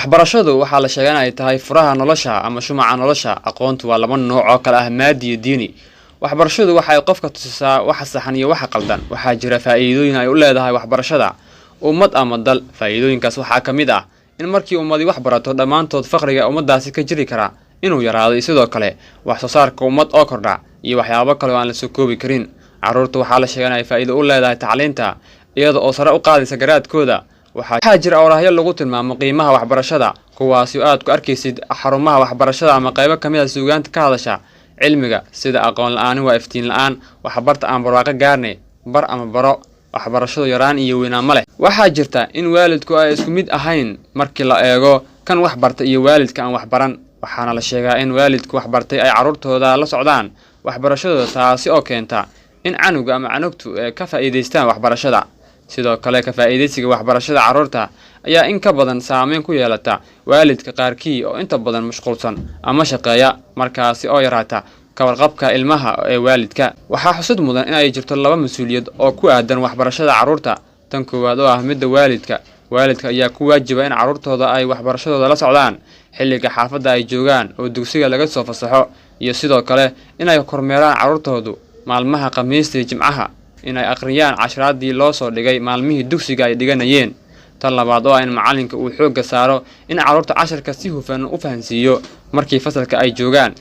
waxbarashadu waxaa la sheegaa in ay tahay furaha nolosha ama shumaca nolosha. Aqoontu waa laba nooc oo kala ah, maadi iyo diini. Waxbarashadu waxay qofka tusisaa waxa saxan iyo waxa qaldan. Waxaa jira faa'iidooyin ay u leedahay waxbarashada ummad ama dal. Faa'iidooyinkaas waxaa ka mid ah in markii ummadi wax barato dhammaantood faqriga ummadaasi ka jiri kara inuu yaraado, sidoo kale wax soo saarka ummad oo kordha iyo waxyaabo kale oo aan la soo koobi karin. Carruurta waxaa la sheegaa in ay faa'iido u leedahay tacliinta iyada oo sare u qaadaysa garaadkooda. waxaa jira awraahyo lagu tilmaamo qiimaha waxbarashada, kuwaasi oo aad ku arkaysid xarumaha waxbarashada ama qaybo ka mid ah suugaanta ka hadasha cilmiga sida aqoon la'aan waa iftiin la'aan, waxbarta aan barwaaqo gaarne, bar ama baro, waxbarashadu yaraan iyo weynaan ma leh. waxaa jirta in waalidku ay isku mid ahayn markii la eego kan wax barta iyo waalidka aan wax baran. waxaana la sheegaa in waalidku wax bartay ay carruurtooda la socdaan waxbarashadooda, taasi oo keenta in canuga ama canugtu ay ka faa'iidaystaan waxbarashada. sidoo kale ka faa'iidaysiga waxbarashada carruurta ayaa in ka badan saameyn ku yeelata waalidka qaarkii oo inta badan mashquulsan ama shaqeeya, markaasi oo yaraata ka warqabka ilmaha ee waalidka. waxaa xusud mudan in ay jirto laba mas'uuliyad oo ku aadan waxbarashada carruurta. tan koowaad oo ah midda waalidka ayaa ku waajiba in carruurtooda ay waxbarashadooda la socdaan xilliga xaafadda ay joogaan oo dugsiga laga soo fasaxo, iyo sidoo kale inay kormeeraan carruurtoodu maalmaha khamiista iyo jimcaha, inay akhriyaan casharaaddii loo soo dhigay maalmihii dugsiga ay dhiganayeen. tan labaad oo ah in macalinka uu xoogga saaro in carruurta casharka si hufan u fahansiiyo markii fasalka ay joogaan.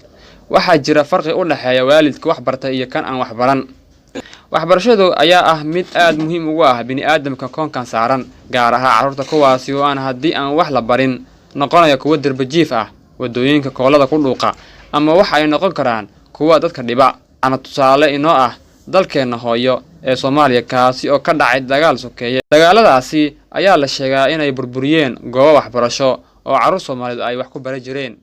waxaa jira farqi u dhexeeya waalidka wax bartay iyo kan aan wax baran. waxbarashadu ayaa ah mid aad muhiim ugu ah bini'aadamka koonkan saaran, gaar ahaan carruurta kuwaasi oo aan haddii aan wax la barin noqonaya kuwo darbajiif ah, wadooyinka koolada ku dhuuqa, ama waxa ay noqon karaan kuwa dadka dhiba. ana tusaale inoo ah dalkeenna hooyo ee Soomaaliya, kaasi oo ka dhacay dagaal sokeeye. dagaaladaasi ayaa la sheegaa inay burburiyeen goobo waxbarasho oo carruur Soomaaliyeed ay wax ku baran jireen.